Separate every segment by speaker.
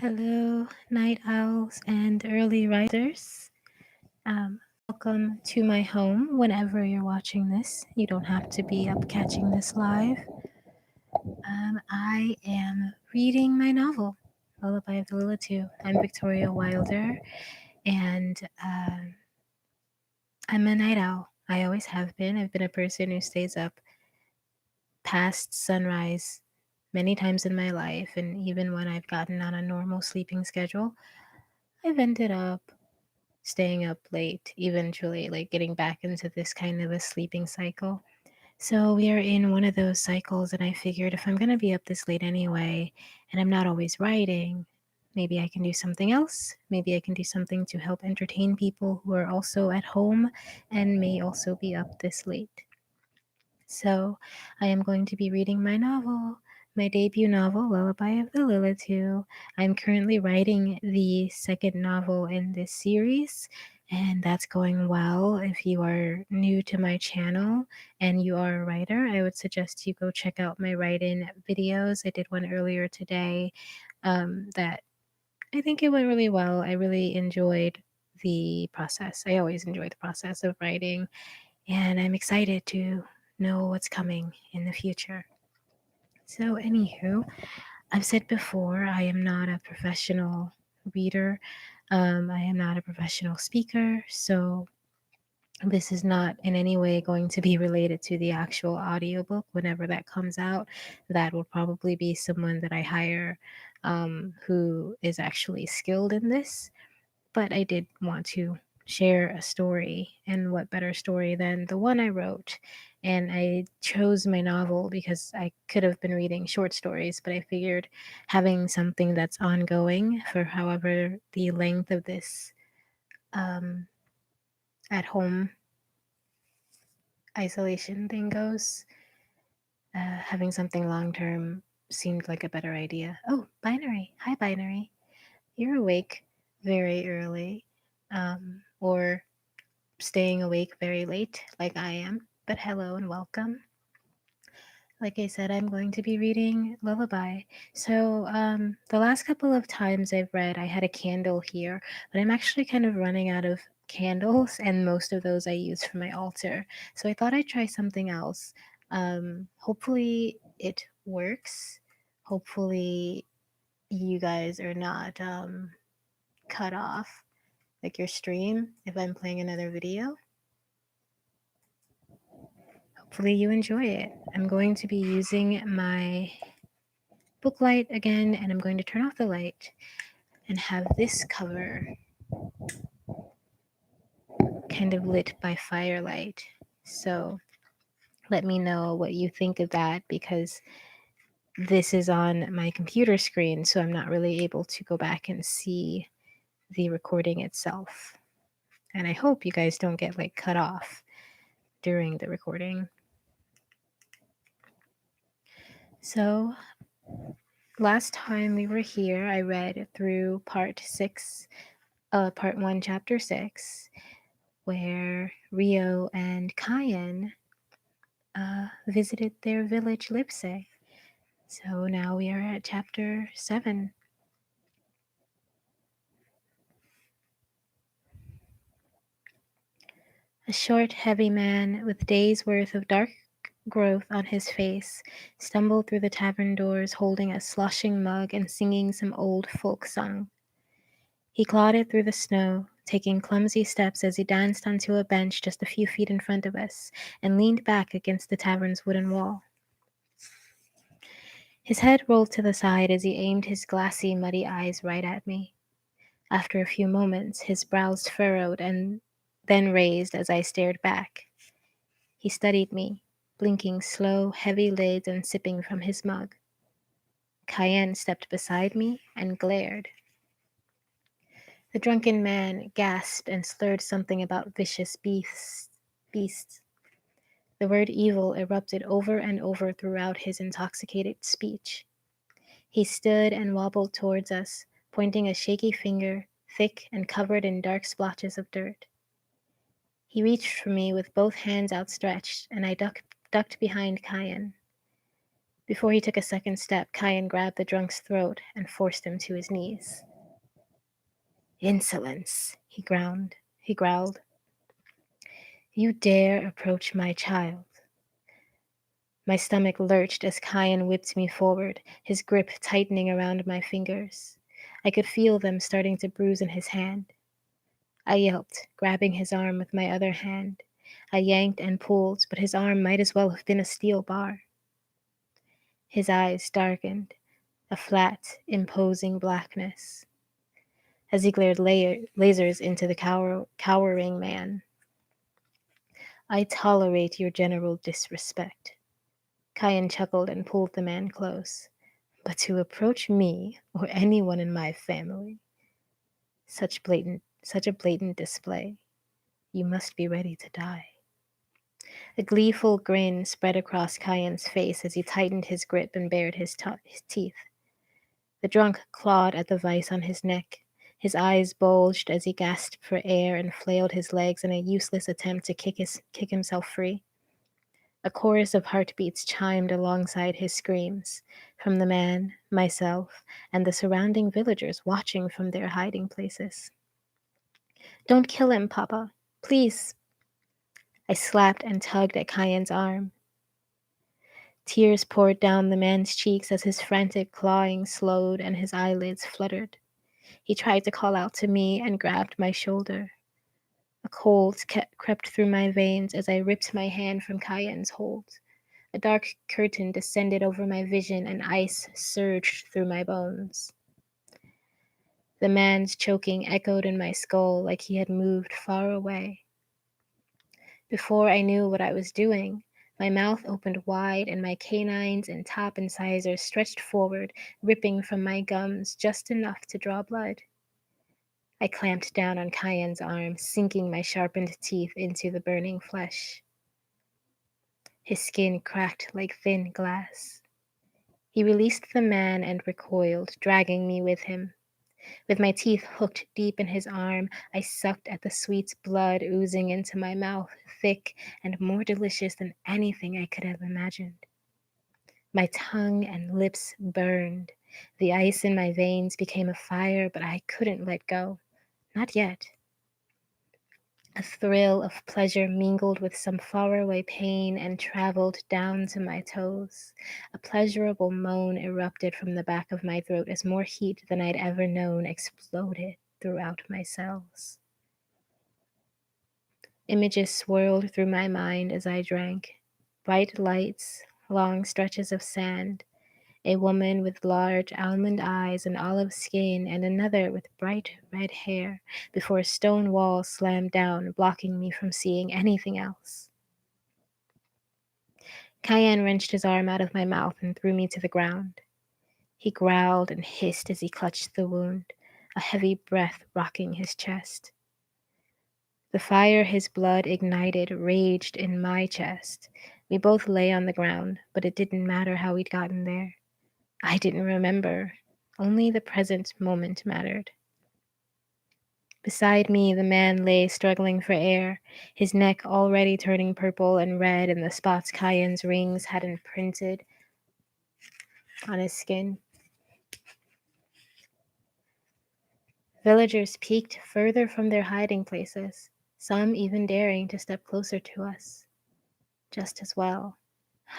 Speaker 1: Hello, night owls and early risers. Welcome to my home whenever you're watching this. You don't have to be up catching this live. I am reading my novel, Lullaby of the Lilitu. I'm Victoria Wilder, and I'm a night owl. I always have been. I've been a person who stays up past sunrise many times in my life, and even when I've gotten on a normal sleeping schedule, I've ended up staying up late, eventually, like getting back into this kind of a sleeping cycle. So we are in one of those cycles, and I figured if I'm going to be up this late anyway, and I'm not always writing, maybe I can do something else. Maybe I can do something to help entertain people who are also at home and may also be up this late. So I am going to be reading my novel, my debut novel, Lullaby of the Lilitu. I'm currently writing the second novel in this series, and that's going well. If you are new to my channel and you are a writer, I would suggest you go check out my write-in videos. I did one earlier today that I think it went really well. I really enjoyed the process. I always enjoy the process of writing, and I'm excited to know what's coming in the future. So, anywho, I've said before, I am not a professional reader. I am not a professional speaker, so this is not in any way going to be related to the actual audiobook whenever that comes out. That will probably be someone that I hire who is actually skilled in this, but I did want to share a story, and what better story than the one I wrote. And I chose my novel because I could have been reading short stories, but I figured having something that's ongoing for however the length of this um, at home isolation thing goes, having something long term seemed like a better idea. Oh, Binary. Hi, Binary. You're awake very early. Or staying awake very late, like I am. But hello and welcome. Like I said, I'm going to be reading Lullaby. So, the last couple of times I've read, I had a candle here, but I'm actually kind of running out of candles, and most of those I use for my altar. So, I thought I'd try something else. Hopefully, it works. Hopefully, you guys are not cut off, like your stream, if I'm playing another video. Hopefully you enjoy it. I'm going to be using my book light again, and I'm going to turn off the light and have this cover kind of lit by firelight. So let me know what you think of that, because this is on my computer screen, so I'm not really able to go back and see the recording itself. And I hope you guys don't get like cut off during the recording. So last time we were here, I read through part 1, chapter 6, where Rio and Cayenne visited their village Lipse. So now we are at chapter 7. A short, heavy man with days' worth of dark growth on his face stumbled through the tavern doors holding a sloshing mug and singing some old folk song. He clotted through the snow, taking clumsy steps as he danced onto a bench just a few feet in front of us and leaned back against the tavern's wooden wall. His head rolled to the side as he aimed his glassy, muddy eyes right at me. After a few moments, his brows furrowed and then raised as I stared back. He studied me, blinking slow, heavy lids and sipping from his mug. Cayenne stepped beside me and glared. The drunken man gasped and slurred something about vicious beasts. The word evil erupted over and over throughout his intoxicated speech. He stood and wobbled towards us, pointing a shaky finger, thick and covered in dark splotches of dirt. He reached for me with both hands outstretched, and I ducked behind Cayenne. Before he took a second step, Kyan grabbed the drunk's throat and forced him to his knees. Insolence, he growled. You dare approach my child. My stomach lurched as Kyan whipped me forward, his grip tightening around my fingers. I could feel them starting to bruise in his hand. I yelped, grabbing his arm with my other hand. I yanked and pulled, but his arm might as well have been a steel bar. His eyes darkened, a flat, imposing blackness, as he glared lasers into the cowering man. I tolerate your general disrespect. Kyan chuckled and pulled the man close. But to approach me or anyone in my family, such a blatant display, you must be ready to die. A gleeful grin spread across Kyan's face as he tightened his grip and bared his teeth. The drunk clawed at the vice on his neck. His eyes bulged as he gasped for air and flailed his legs in a useless attempt to kick himself free. A chorus of heartbeats chimed alongside his screams, from the man, myself, and the surrounding villagers watching from their hiding places. Don't kill him, Papa. Please. I slapped and tugged at Kyan's arm. Tears poured down the man's cheeks as his frantic clawing slowed and his eyelids fluttered. He tried to call out to me and grabbed my shoulder. A cold crept through my veins as I ripped my hand from Kyan's hold. A dark curtain descended over my vision and ice surged through my bones. The man's choking echoed in my skull like he had moved far away. Before I knew what I was doing, my mouth opened wide and my canines and top incisors stretched forward, ripping from my gums just enough to draw blood. I clamped down on Kyan's arm, sinking my sharpened teeth into the burning flesh. His skin cracked like thin glass. He released the man and recoiled, dragging me with him. With my teeth hooked deep in his arm, I sucked at the sweet blood oozing into my mouth, thick and more delicious than anything I could have imagined. My tongue and lips burned. The ice in my veins became a fire, but I couldn't let go. Not yet. A thrill of pleasure mingled with some faraway pain and traveled down to my toes. A pleasurable moan erupted from the back of my throat as more heat than I'd ever known exploded throughout my cells. Images swirled through my mind as I drank. Bright lights, long stretches of sand, a woman with large almond eyes and olive skin, and another with bright red hair, before a stone wall slammed down, blocking me from seeing anything else. Kyan wrenched his arm out of my mouth and threw me to the ground. He growled and hissed as he clutched the wound, a heavy breath rocking his chest. The fire his blood ignited raged in my chest. We both lay on the ground, but it didn't matter how we'd gotten there. I didn't remember. Only the present moment mattered. Beside me, the man lay struggling for air, his neck already turning purple and red in the spots Kyan's rings had imprinted on his skin. Villagers peeked further from their hiding places, some even daring to step closer to us. Just as well.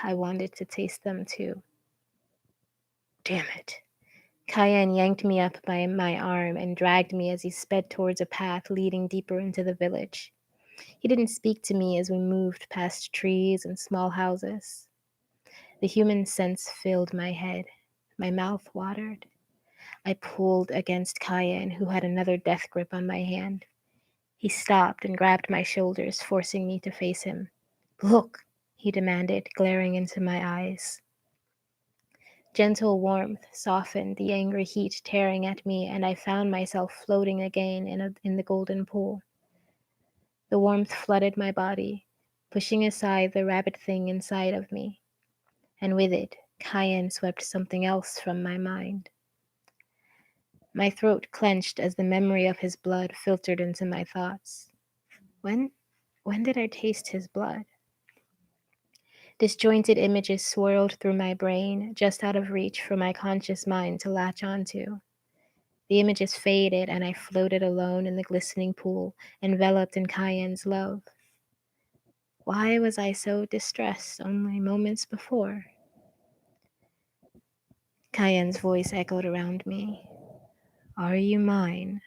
Speaker 1: I wanted to taste them too. Damn it. Kyan yanked me up by my arm and dragged me as he sped towards a path leading deeper into the village. He didn't speak to me as we moved past trees and small houses. The human sense filled my head. My mouth watered. I pulled against Kyan, who had another death grip on my hand. He stopped and grabbed my shoulders, forcing me to face him. Look, he demanded, glaring into my eyes. Gentle warmth softened the angry heat tearing at me, and I found myself floating again in the golden pool. The warmth flooded my body, pushing aside the rabid thing inside of me, and with it, Kyan swept something else from my mind. My throat clenched as the memory of his blood filtered into my thoughts. When did I taste his blood? Disjointed images swirled through my brain, just out of reach for my conscious mind to latch onto. The images faded, and I floated alone in the glistening pool, enveloped in Cayenne's love. Why was I so distressed only moments before? Cayenne's voice echoed around me. Are you mine?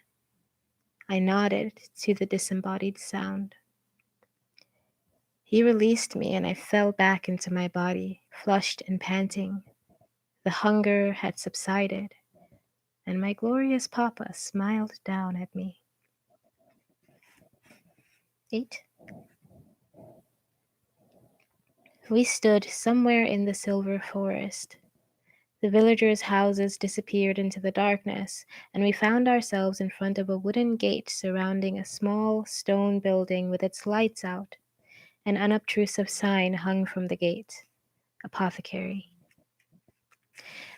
Speaker 1: I nodded to the disembodied sound. He released me, and I fell back into my body, flushed and panting. The hunger had subsided, and my glorious papa smiled down at me. 8. We stood somewhere in the silver forest. The villagers' houses disappeared into the darkness, and we found ourselves in front of a wooden gate surrounding a small stone building with its lights out. An unobtrusive sign hung from the gate. Apothecary.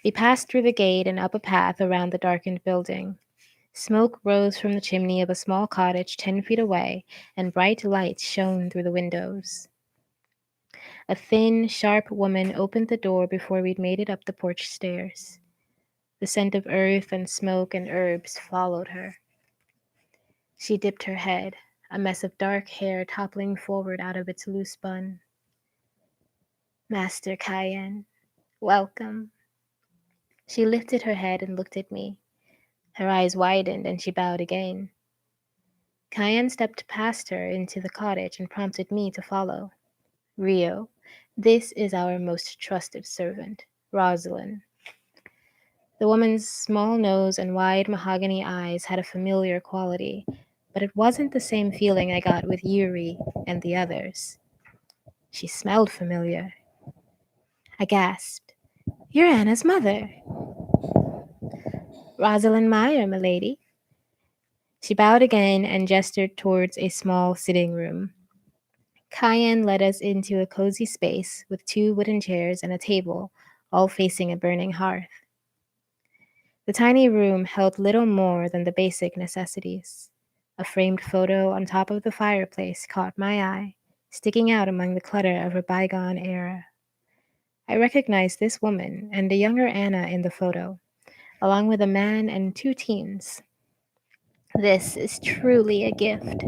Speaker 1: We passed through the gate and up a path around the darkened building. Smoke rose from the chimney of a small cottage 10 feet away, and bright lights shone through the windows. A thin, sharp woman opened the door before we'd made it up the porch stairs. The scent of earth and smoke and herbs followed her. She dipped her head, a mess of dark hair toppling forward out of its loose bun. Master Cayenne, welcome. She lifted her head and looked at me. Her eyes widened and she bowed again. Cayenne stepped past her into the cottage and prompted me to follow. Rio, this is our most trusted servant, Rosalind. The woman's small nose and wide mahogany eyes had a familiar quality, but it wasn't the same feeling I got with Yuri and the others. She smelled familiar. I gasped. You're Anna's mother. Rosalind Meyer, milady. She bowed again and gestured towards a small sitting room. Cayenne led us into a cozy space with 2 wooden chairs and a table, all facing a burning hearth. The tiny room held little more than the basic necessities. A framed photo on top of the fireplace caught my eye, sticking out among the clutter of a bygone era. I recognized this woman and the younger Anna in the photo, along with a man and 2 teens. This is truly a gift.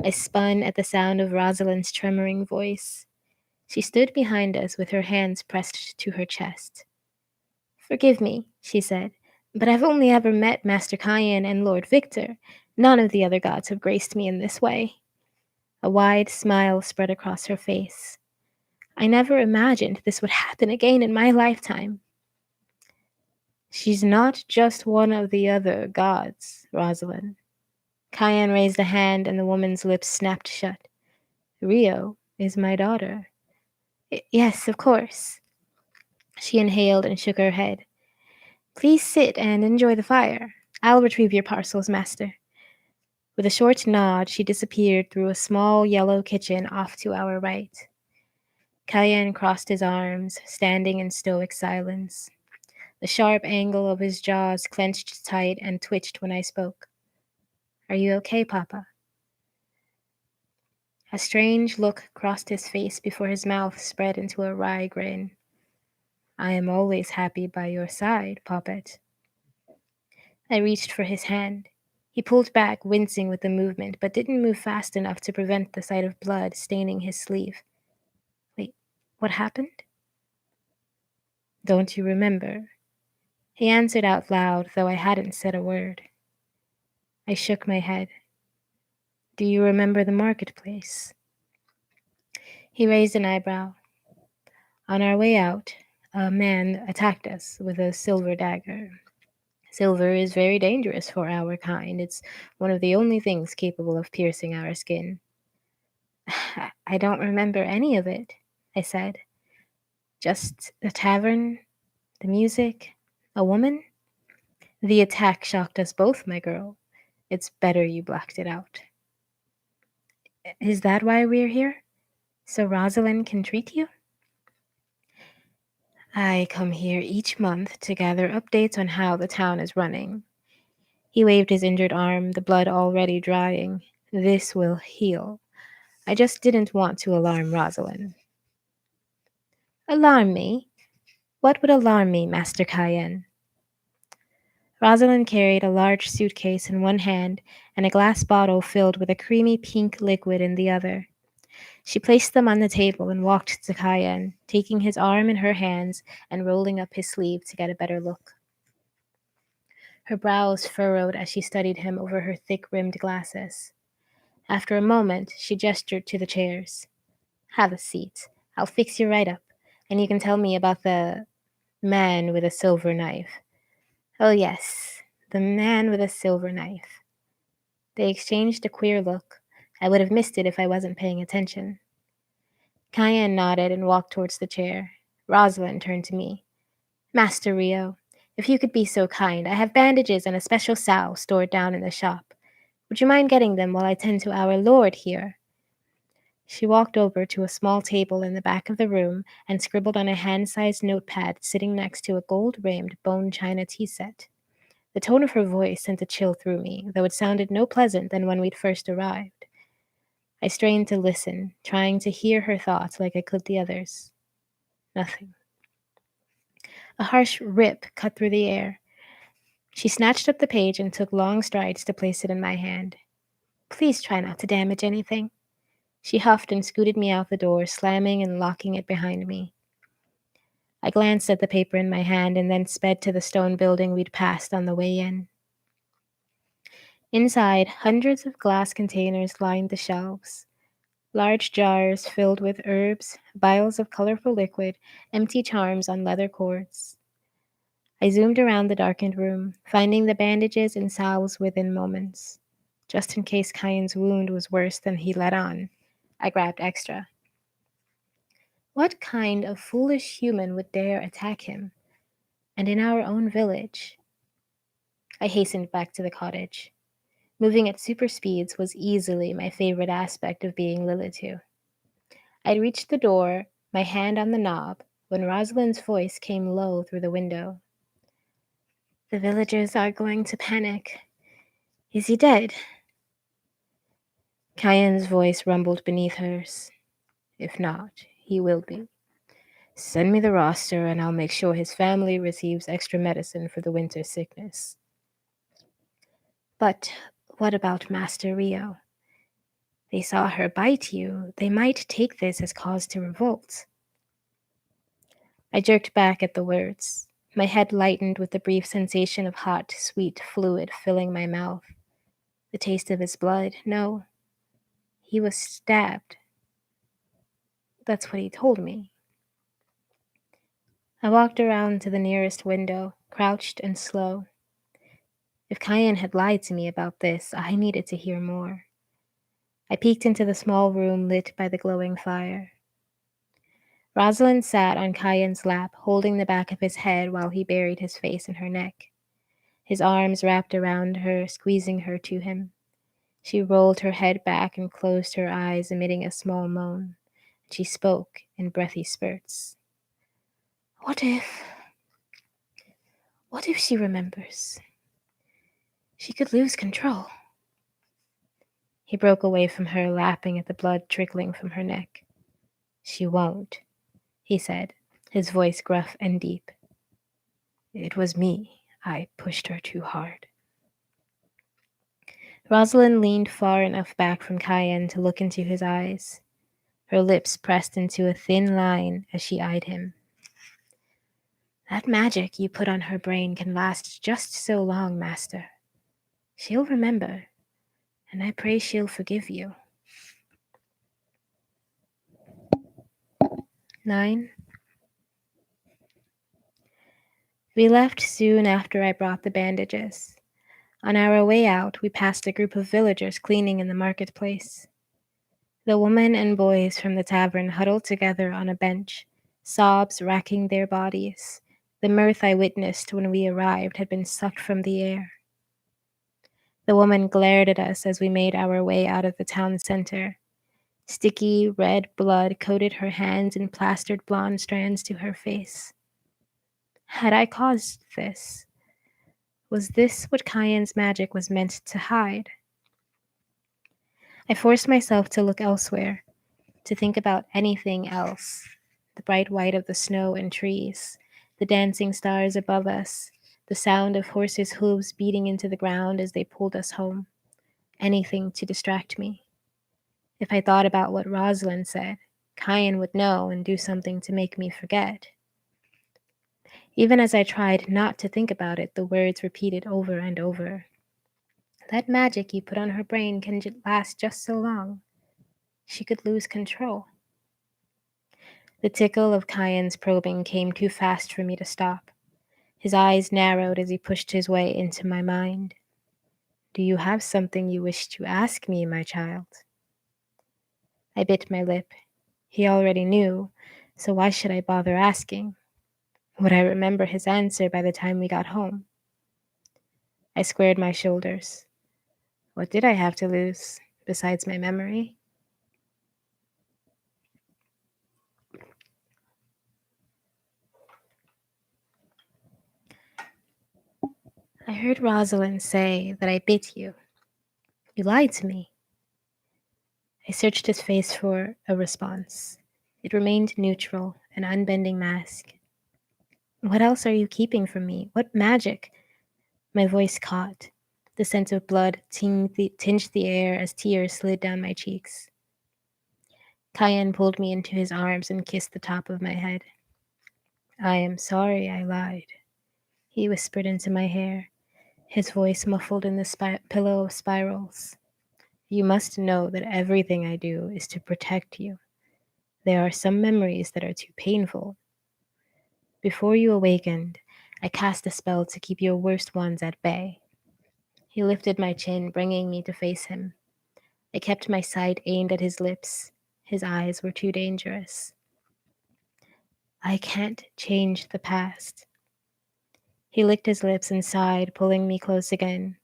Speaker 1: I spun at the sound of Rosalind's tremoring voice. She stood behind us with her hands pressed to her chest. Forgive me, she said, but I've only ever met Master Cayenne and Lord Victor. None of the other gods have graced me in this way. A wide smile spread across her face. I never imagined this would happen again in my lifetime. She's not just one of the other gods, Rosalind. Cayenne raised a hand and the woman's lips snapped shut. Rio is my daughter. Yes, of course. She inhaled and shook her head. Please sit and enjoy the fire. I'll retrieve your parcels, master. With a short nod, she disappeared through a small yellow kitchen off to our right. Cayenne crossed his arms, standing in stoic silence. The sharp angle of his jaws clenched tight and twitched when I spoke. Are you okay, Papa? A strange look crossed his face before his mouth spread into a wry grin. I am always happy by your side, Poppet. I reached for his hand. He pulled back, wincing with the movement, but didn't move fast enough to prevent the sight of blood staining his sleeve. Wait, what happened? Don't you remember? He answered out loud, though I hadn't said a word. I shook my head. Do you remember the marketplace? He raised an eyebrow. On our way out, a man attacked us with a silver dagger. Silver is very dangerous for our kind. It's one of the only things capable of piercing our skin. I don't remember any of it, I said. Just the tavern, the music, a woman. The attack shocked us both, my girl. It's better you blacked it out. Is that why we're here? So Rosalind can treat you? I come here each month to gather updates on how the town is running. He waved his injured arm, the blood already drying. This will heal. I just didn't want to alarm Rosalind. Alarm me? What would alarm me, Master Cayenne? Rosalind carried a large suitcase in one hand and a glass bottle filled with a creamy pink liquid in the other. She placed them on the table and walked to Cayenne, taking his arm in her hands and rolling up his sleeve to get a better look. Her brows furrowed as she studied him over her thick rimmed glasses. After a moment, she gestured to the chairs. Have a seat. I'll fix you right up, and you can tell me about the man with a silver knife. Oh, yes, the man with a silver knife. They exchanged a queer look. I would have missed it if I wasn't paying attention. Cayenne nodded and walked towards the chair. Rosalind turned to me. Master Rio, if you could be so kind, I have bandages and a special salve stored down in the shop. Would you mind getting them while I tend to our lord here? She walked over to a small table in the back of the room and scribbled on a hand-sized notepad sitting next to a gold-rimmed bone china tea set. The tone of her voice sent a chill through me, though it sounded no pleasant than when we'd first arrived. I strained to listen, trying to hear her thoughts like I could the others. Nothing. A harsh rip cut through the air. She snatched up the page and took long strides to place it in my hand. Please try not to damage anything. She huffed and scooted me out the door, slamming and locking it behind me. I glanced at the paper in my hand and then sped to the stone building we'd passed on the way in. Inside, hundreds of glass containers lined the shelves. Large jars filled with herbs, vials of colorful liquid, empty charms on leather cords. I zoomed around the darkened room, finding the bandages and salves within moments. Just in case Cayenne's wound was worse than he let on, I grabbed extra. What kind of foolish human would dare attack him? And in our own village? I hastened back to the cottage. Moving at super speeds was easily my favorite aspect of being Lilitu. I'd reached the door, my hand on the knob, when Rosalind's voice came low through the window. The villagers are going to panic. Is he dead? Cayenne's voice rumbled beneath hers. If not, he will be. Send me the roster and I'll make sure his family receives extra medicine for the winter sickness. But what about Master Rio? They saw her bite you. They might take this as cause to revolt. I jerked back at the words. My head lightened with the brief sensation of hot, sweet fluid filling my mouth. The taste of his blood. No, he was stabbed. That's what he told me. I walked around to the nearest window, crouched and slow. If Cayenne had lied to me about this, I needed to hear more. I peeked into the small room lit by the glowing fire. Rosalind sat on Cayenne's lap, holding the back of his head while he buried his face in her neck. His arms wrapped around her, squeezing her to him. She rolled her head back and closed her eyes, emitting a small moan. She spoke in breathy spurts. What if she remembers? She could lose control. He broke away from her, laughing at the blood trickling from her neck. She won't, he said, his voice gruff and deep. It was me. I pushed her too hard. Rosalind leaned far enough back from Cayenne to look into his eyes. Her lips pressed into a thin line as she eyed him. That magic you put on her brain can last just so long, Master. She'll remember, and I pray she'll forgive you. 9. We left soon after I brought the bandages. On our way out, we passed a group of villagers cleaning in the marketplace. The women and boys from the tavern huddled together on a bench, sobs racking their bodies. The mirth I witnessed when we arrived had been sucked from the air. The woman glared at us as we made our way out of the town center. Sticky red blood coated her hands and plastered blonde strands to her face. Had I caused this? Was this what Cayenne's magic was meant to hide? I forced myself to look elsewhere, to think about anything else, the bright white of the snow and trees, the dancing stars above us, the sound of horses' hooves beating into the ground as they pulled us home. Anything to distract me. If I thought about what Rosalind said, Kyan would know and do something to make me forget. Even as I tried not to think about it, the words repeated over and over. That magic you put on her brain can last just so long. She could lose control. The tickle of Kyan's probing came too fast for me to stop. His eyes narrowed as he pushed his way into my mind. Do you have something you wish to ask me, my child? I bit my lip. He already knew, so why should I bother asking? Would I remember his answer by the time we got home? I squared my shoulders. What did I have to lose, besides my memory? I heard Rosalind say that I bit you. You lied to me. I searched his face for a response. It remained neutral, an unbending mask. What else are you keeping from me? What magic? My voice caught. The scent of blood tinged the air as tears slid down my cheeks. Cayenne pulled me into his arms and kissed the top of my head. I am sorry I lied, he whispered into my hair, his voice muffled in the pillow of spirals. You must know that everything I do is to protect you. There are some memories that are too painful. Before you awakened, I cast a spell to keep your worst ones at bay. He lifted my chin, bringing me to face him. I kept my sight aimed at his lips. His eyes were too dangerous. I can't change the past. He licked his lips and sighed, pulling me close again.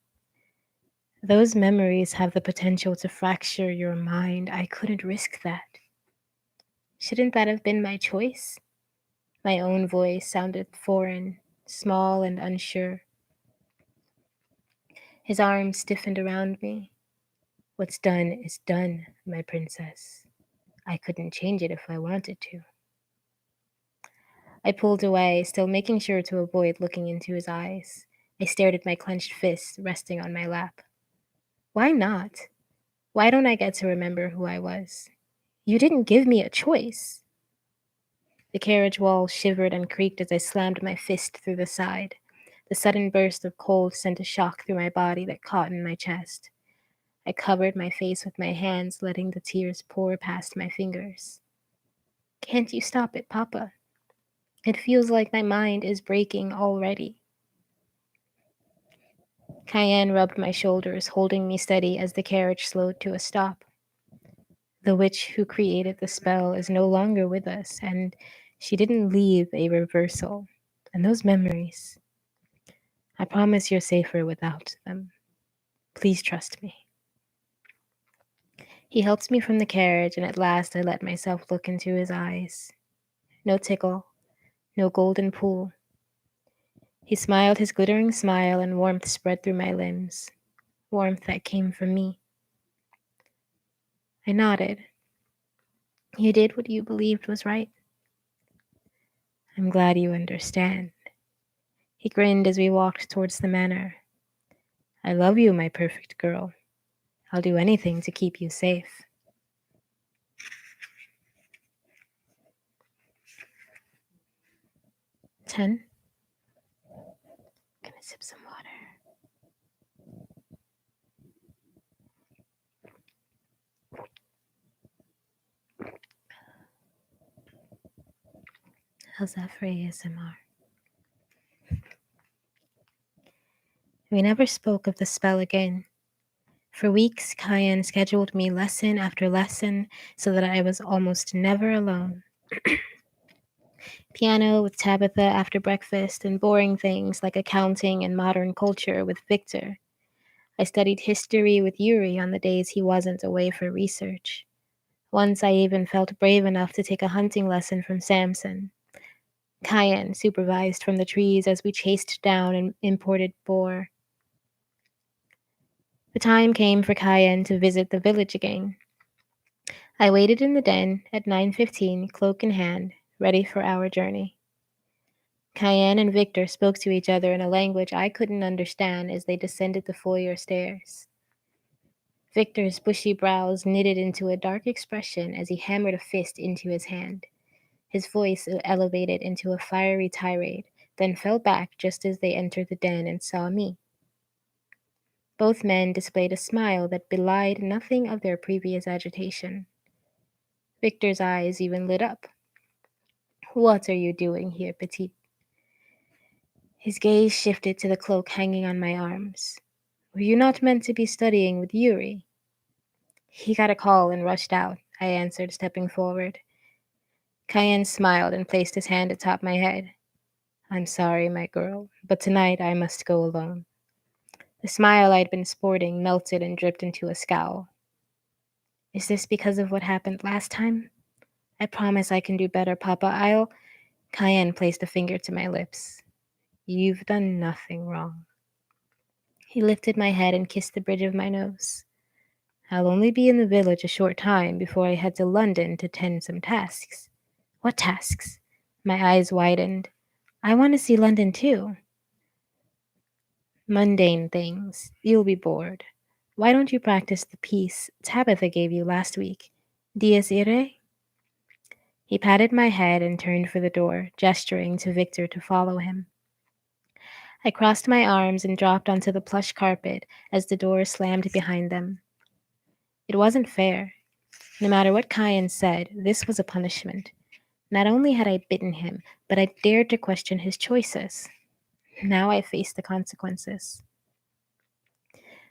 Speaker 1: Those memories have the potential to fracture your mind. I couldn't risk that. Shouldn't that have been my choice? My own voice sounded foreign, small and unsure. His arms stiffened around me. What's done is done, my princess. I couldn't change it if I wanted to. I pulled away, still making sure to avoid looking into his eyes. I stared at my clenched fists resting on my lap. Why not? Why don't I get to remember who I was? You didn't give me a choice. The carriage wall shivered and creaked as I slammed my fist through the side. The sudden burst of cold sent a shock through my body that caught in my chest. I covered my face with my hands, letting the tears pour past my fingers. Can't you stop it, Papa? It feels like my mind is breaking already. Cayenne rubbed my shoulders, holding me steady as the carriage slowed to a stop. The witch who created the spell is no longer with us, and she didn't leave a reversal. And those memories, I promise you're safer without them. Please trust me. He helped me from the carriage, and at last I let myself look into his eyes. No tickle, no golden pool. He smiled his glittering smile, and warmth spread through my limbs. Warmth that came from me. I nodded. You did what you believed was right. I'm glad you understand. He grinned as we walked towards the manor. I love you, my perfect girl. I'll do anything to keep you safe. 10. Gonna sip some water. How's that for ASMR? We never spoke of the spell again. For weeks, Cayenne scheduled me lesson after lesson so that I was almost never alone. Piano with Tabitha after breakfast, and boring things like accounting and modern culture with Victor. I studied history with Yuri on the days he wasn't away for research. Once I even felt brave enough to take a hunting lesson from Samson. Cayenne supervised from the trees as we chased down an imported boar. The time came for Cayenne to visit the village again. I waited in the den at 9:15, cloak in hand, ready for our journey. Cayenne and Victor spoke to each other in a language I couldn't understand as they descended the foyer stairs. Victor's bushy brows knitted into a dark expression as he hammered a fist into his hand. His voice elevated into a fiery tirade, then fell back just as they entered the den and saw me. Both men displayed a smile that belied nothing of their previous agitation. Victor's eyes even lit up. What are you doing here, Petite? His gaze shifted to the cloak hanging on my arms. Were you not meant to be studying with Yuri? He got a call and rushed out, I answered, stepping forward. Cayenne smiled and placed his hand atop my head. I'm sorry, my girl, but tonight I must go alone. The smile I'd been sporting melted and dripped into a scowl. Is this because of what happened last time? I promise I can do better, Papa. I'll. Cayenne placed a finger to my lips. You've done nothing wrong. He lifted my head and kissed the bridge of my nose. I'll only be in the village a short time before I head to London to tend some tasks. What tasks? My eyes widened. I want to see London too. Mundane things. You'll be bored. Why don't you practice the piece Tabitha gave you last week? Dies irae? He patted my head and turned for the door, gesturing to Victor to follow him. I crossed my arms and dropped onto the plush carpet as the door slammed behind them. It wasn't fair. No matter what Cayenne said, this was a punishment. Not only had I bitten him, but I dared to question his choices. Now I faced the consequences.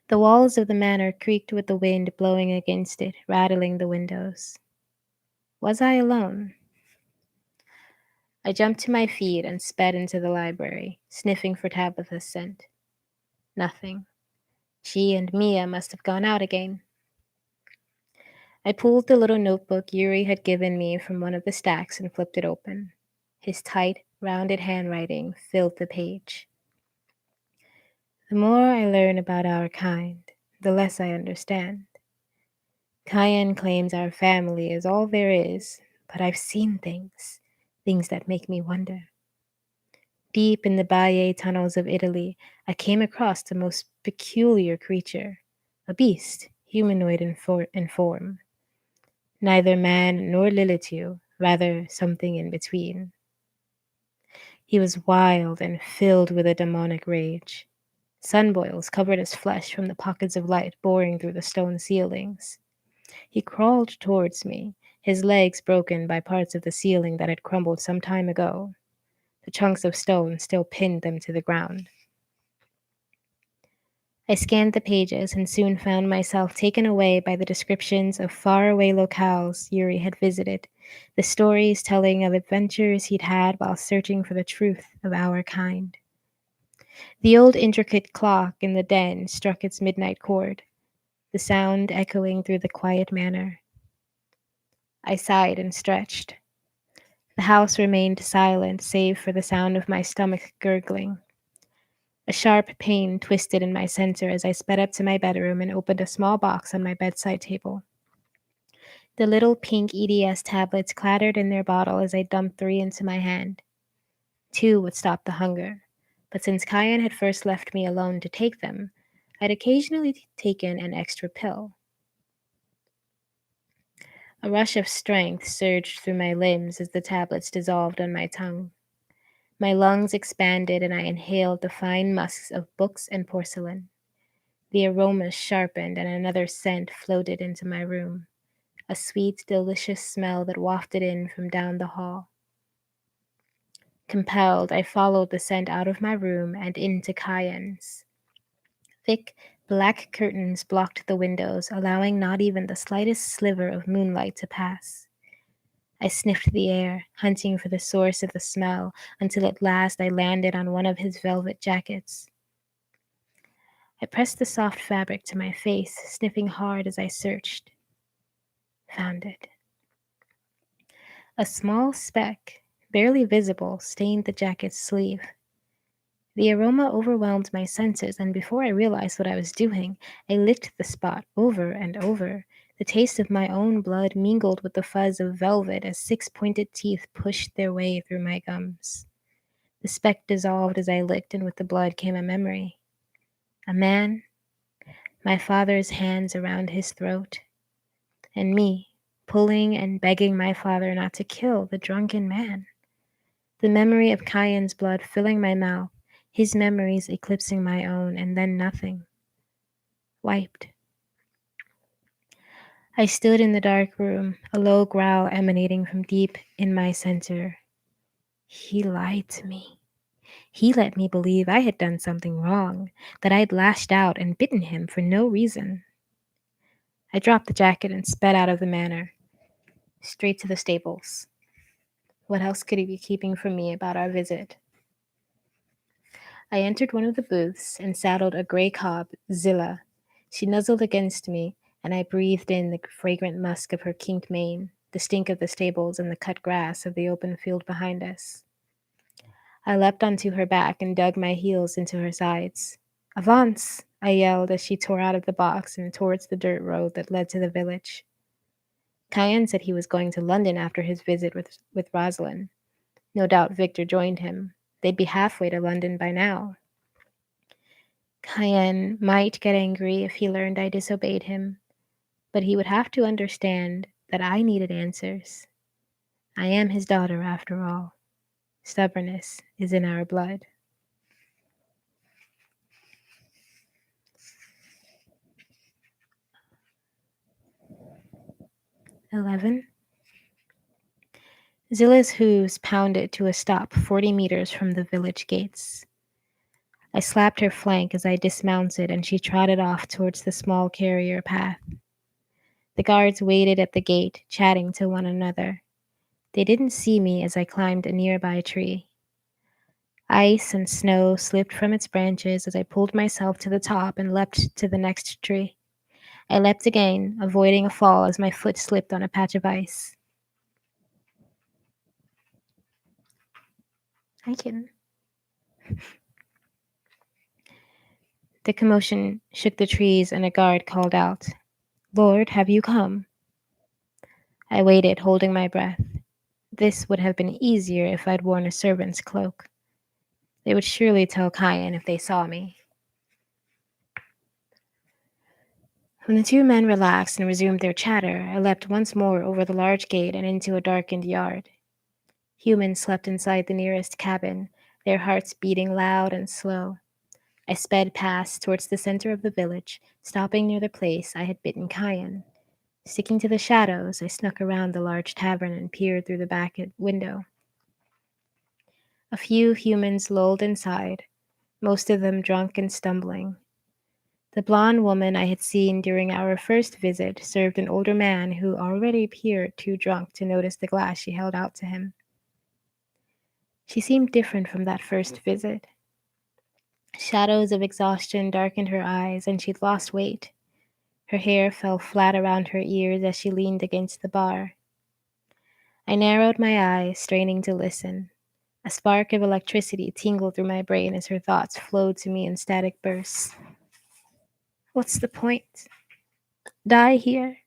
Speaker 1: The walls of the manor creaked with the wind blowing against it, rattling the windows. Was I alone? I jumped to my feet and sped into the library, sniffing for Tabitha's scent. Nothing. She and Mia must have gone out again. I pulled the little notebook Yuri had given me from one of the stacks and flipped it open. His tight, rounded handwriting filled the page. The more I learn about our kind, the less I understand. Cayenne claims our family is all there is, but I've seen things that make me wonder. Deep in the Baie tunnels of Italy, I came across the most peculiar creature, a beast, humanoid in form. Neither man nor Lilitu, rather something in between. He was wild and filled with a demonic rage. Sunboils covered his flesh from the pockets of light boring through the stone ceilings. He crawled towards me, his legs broken by parts of the ceiling that had crumbled some time ago. The chunks of stone still pinned them to the ground. I scanned the pages and soon found myself taken away by the descriptions of faraway locales Yuri had visited, the stories telling of adventures he'd had while searching for the truth of our kind. The old intricate clock in the den struck its midnight chord, the sound echoing through the quiet manor. I sighed and stretched. The house remained silent save for the sound of my stomach gurgling. A sharp pain twisted in my center as I sped up to my bedroom and opened a small box on my bedside table. The little pink EDS tablets clattered in their bottle as I dumped 3 into my hand. 2 would stop the hunger, but since Cayenne had first left me alone to take them, I'd occasionally taken an extra pill. A rush of strength surged through my limbs as the tablets dissolved on my tongue. My lungs expanded and I inhaled the fine musks of books and porcelain. The aromas sharpened and another scent floated into my room, a sweet, delicious smell that wafted in from down the hall. Compelled, I followed the scent out of my room and into Cayenne's. Thick, black curtains blocked the windows, allowing not even the slightest sliver of moonlight to pass. I sniffed the air, hunting for the source of the smell, until at last I landed on one of his velvet jackets. I pressed the soft fabric to my face, sniffing hard as I searched. Found it. A small speck, barely visible, stained the jacket's sleeve. The aroma overwhelmed my senses, and before I realized what I was doing, I licked the spot over and over, The taste of my own blood mingled with the fuzz of velvet as six pointed teeth pushed their way through my gums. The speck dissolved as I licked, and with the blood came a memory. A man, my father's hands around his throat, and me, pulling and begging my father not to kill the drunken man. The memory of Cayen's blood filling my mouth, his memories eclipsing my own, and then nothing. Wiped. I stood in the dark room, a low growl emanating from deep in my center. He lied to me. He let me believe I had done something wrong, that I'd lashed out and bitten him for no reason. I dropped the jacket and sped out of the manor, straight to the stables. What else could he be keeping from me about our visit? I entered one of the booths and saddled a gray cob, Zilla. She nuzzled against me, and I breathed in the fragrant musk of her kinked mane, the stink of the stables, and the cut grass of the open field behind us. I leapt onto her back and dug my heels into her sides. Avance! I yelled as she tore out of the box and towards the dirt road that led to the village. Cayen said he was going to London after his visit with Rosalind. No doubt Victor joined him. They'd be halfway to London by now. Cayen might get angry if he learned I disobeyed him, but he would have to understand that I needed answers. I am his daughter, after all. Stubbornness is in our blood. 11. Zilla's hooves pounded to a stop 40 meters from the village gates. I slapped her flank as I dismounted, and she trotted off towards the small carrier path. The guards waited at the gate, chatting to one another. They didn't see me as I climbed a nearby tree. Ice and snow slipped from its branches as I pulled myself to the top and leapt to the next tree. I leapt again, avoiding a fall as my foot slipped on a patch of ice. Hi, kitten. The commotion shook the trees, and a guard called out, "Lord, have you come?" I waited, holding my breath. This would have been easier if I'd worn a servant's cloak. They would surely tell Cayen if they saw me. When the two men relaxed and resumed their chatter, I leapt once more over the large gate and into a darkened yard. Humans slept inside the nearest cabin, their hearts beating loud and slow. I sped past towards the center of the village, stopping near the place I had bitten Cayen. Sticking to the shadows, I snuck around the large tavern and peered through the back window. A few humans lolled inside, most of them drunk and stumbling. The blonde woman I had seen during our first visit served an older man who already appeared too drunk to notice the glass she held out to him. She seemed different from that first visit. Shadows of exhaustion darkened her eyes, and she'd lost weight. Her hair fell flat around her ears as she leaned against the bar. I narrowed my eyes, straining to listen. A spark of electricity tingled through my brain as her thoughts flowed to me in static bursts. What's the point? Die here?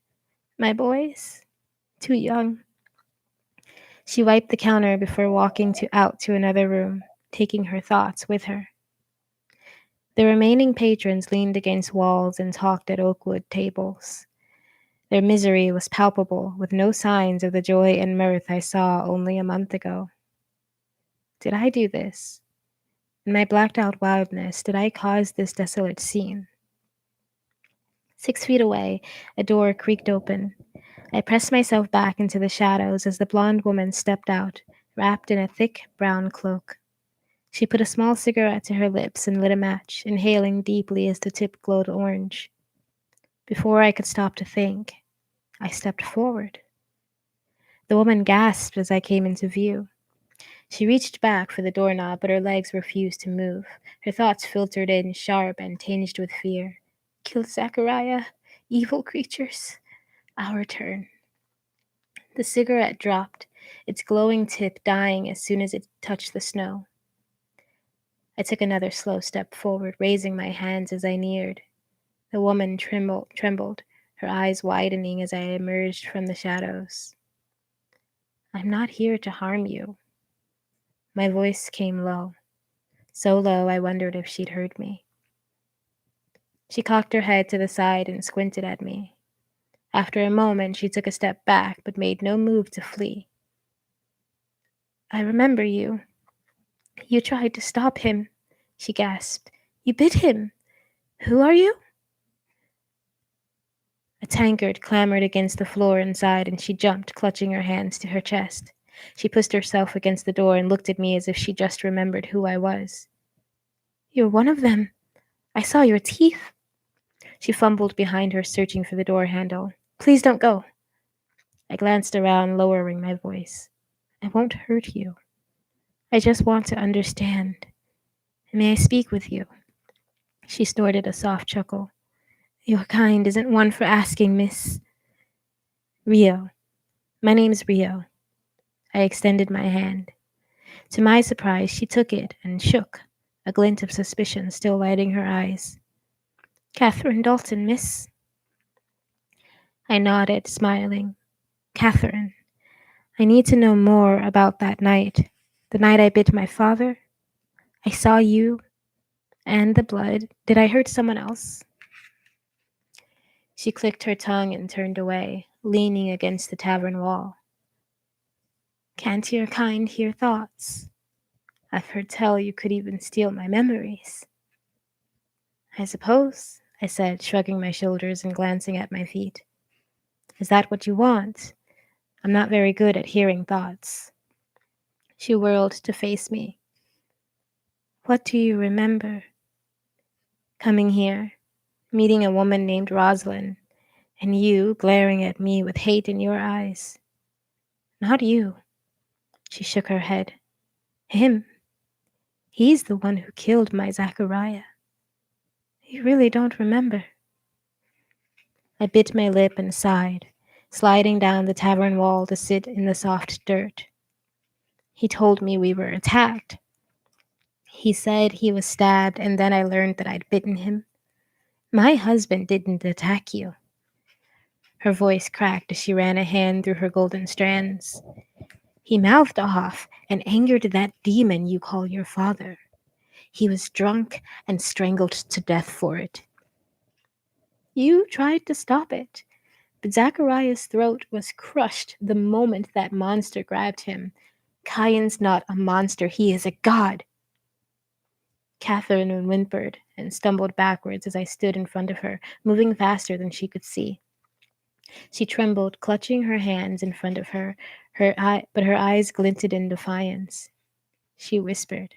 Speaker 1: My boys? Too young. She wiped the counter before walking out to another room, taking her thoughts with her. The remaining patrons leaned against walls and talked at oakwood tables. Their misery was palpable, with no signs of the joy and mirth I saw only a month ago. Did I do this? In my blacked-out wildness, did I cause this desolate scene? 6 feet away, a door creaked open. I pressed myself back into the shadows as the blonde woman stepped out, wrapped in a thick brown cloak. She put a small cigarette to her lips and lit a match, inhaling deeply as the tip glowed orange. Before I could stop to think, I stepped forward. The woman gasped as I came into view. She reached back for the doorknob, but her legs refused to move. Her thoughts filtered in, sharp and tinged with fear. Kill Zachariah, evil creatures. Our turn. The cigarette dropped, its glowing tip dying as soon as it touched the snow. I took another slow step forward, raising my hands as I neared. The woman trembled, her eyes widening as I emerged from the shadows. I'm not here to harm you. My voice came low, so low I wondered if she'd heard me. She cocked her head to the side and squinted at me. After a moment, she took a step back but made no move to flee. I remember you. You tried to stop him, she gasped. You bit him. Who are you? A tankard clambered against the floor inside, and she jumped, clutching her hands to her chest. She pushed herself against the door and looked at me as if she just remembered who I was. You're one of them. I saw your teeth. She fumbled behind her, searching for the door handle. Please don't go. I glanced around, lowering my voice. I won't hurt you. I just want to understand. May I speak with you? She snorted a soft chuckle. Your kind isn't one for asking, miss. Rio. My name's Rio. I extended my hand. To my surprise, she took it and shook, a glint of suspicion still lighting her eyes. Catherine Dalton, miss. I nodded, smiling. Catherine, I need to know more about that night. The night I bit my father. I saw you and the blood. Did I hurt someone else? She clicked her tongue and turned away, leaning against the tavern wall. Can't your kind hear thoughts? I've heard tell you could even steal my memories. I suppose, I said, shrugging my shoulders and glancing at my feet. Is that what you want? I'm not very good at hearing thoughts. She whirled to face me. What do you remember? Coming here, meeting a woman named Rosalind, and you glaring at me with hate in your eyes. Not you. She shook her head. Him. He's the one who killed my Zachariah. You really don't remember. I bit my lip and sighed, sliding down the tavern wall to sit in the soft dirt. He told me we were attacked. He said he was stabbed, and then I learned that I'd bitten him. My husband didn't attack you. Her voice cracked as she ran a hand through her golden strands. He mouthed off and angered that demon you call your father. He was drunk and strangled to death for it. You tried to stop it, but Zachariah's throat was crushed the moment that monster grabbed him. Cayen's not a monster, he is a god. Catherine whimpered and stumbled backwards as I stood in front of her, moving faster than she could see. She trembled, clutching her hands in front of her, but her eyes glinted in defiance. She whispered,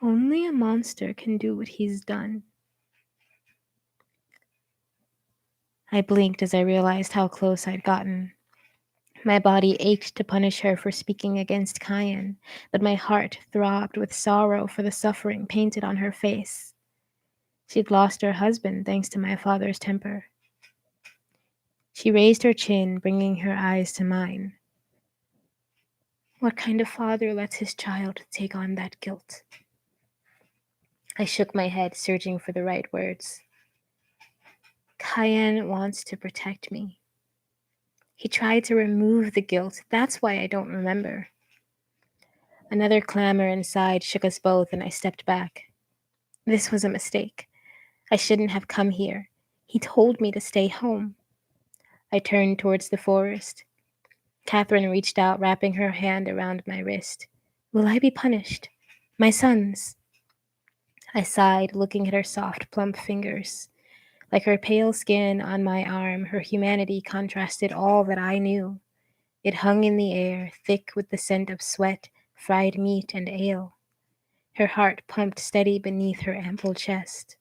Speaker 1: Only a monster can do what he's done. I blinked as I realized how close I'd gotten. My body ached to punish her for speaking against Cayen, but my heart throbbed with sorrow for the suffering painted on her face. She'd lost her husband thanks to my father's temper. She raised her chin, bringing her eyes to mine. What kind of father lets his child take on that guilt? I shook my head, searching for the right words. Cayen wants to protect me. He tried to remove the guilt. That's why I don't remember. Another clamor inside shook us both, and I stepped back. This was a mistake. I shouldn't have come here. He told me to stay home. I turned towards the forest. Catherine reached out, wrapping her hand around my wrist. Will I be punished? My sons. I sighed, looking at her soft, plump fingers. Like her pale skin on my arm, her humanity contrasted all that I knew. It hung in the air, thick with the scent of sweat, fried meat, and ale. Her heart pumped steady beneath her ample chest.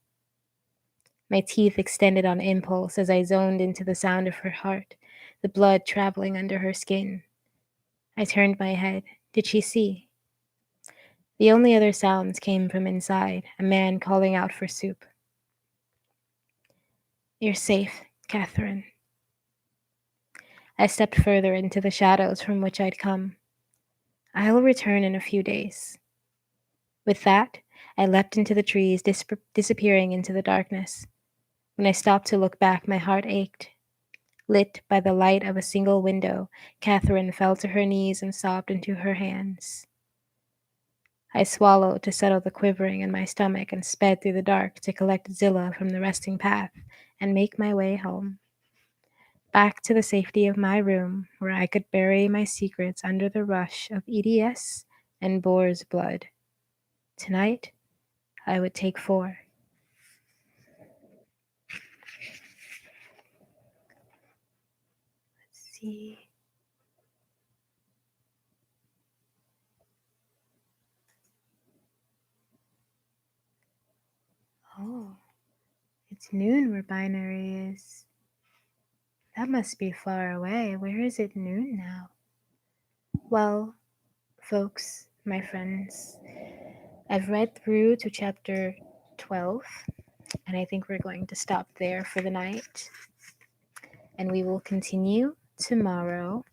Speaker 1: My teeth extended on impulse as I zoned into the sound of her heart, the blood traveling under her skin. I turned my head. Did she see? The only other sounds came from inside, a man calling out for soup. You're safe, Catherine. I stepped further into the shadows from which I'd come. I'll return in a few days. With that, I leapt into the trees, disappearing into the darkness. When I stopped to look back, my heart ached. Lit by the light of a single window, Catherine fell to her knees and sobbed into her hands. I swallowed to settle the quivering in my stomach and sped through the dark to collect Zilla from the resting path and make my way home. Back to the safety of my room, where I could bury my secrets under the rush of EDS and boar's blood. Tonight, I would take 4. Let's see. Oh, it's noon where binary is. That must be far away. Where is it noon now? Well, folks, my friends, I've read through to chapter 12, and I think we're going to stop there for the night. And we will continue tomorrow.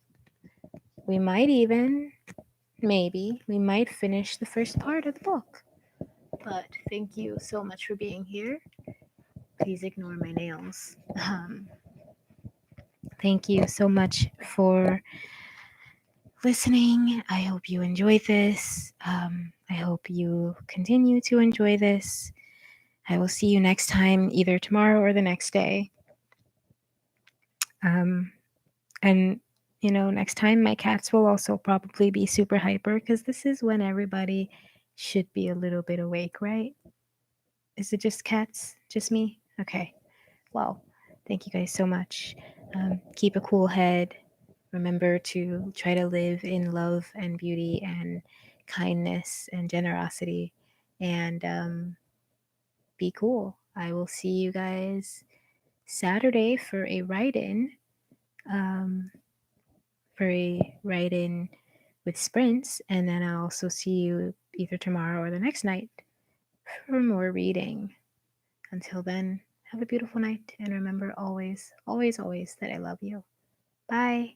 Speaker 1: We might even, maybe, we might finish the first part of the book. But thank you so much for being here. Please ignore my nails. Thank you so much for listening. I hope you enjoyed this. I hope you continue to enjoy this. I will see you next time, either tomorrow or the next day. Um, and, next time my cats will also probably be super hyper because this is when everybody should be a little bit awake, right? Is it just cats? Just me? Okay. Well, thank you guys so much. Keep a cool head. Remember to try to live in love and beauty and kindness and generosity, and be cool. I will see you guys Saturday for a write-in. Um, for a write-in with sprints, and then I'll also see you either tomorrow or the next night for more reading. Until then, have a beautiful night, and remember always, always, always that I love you. Bye.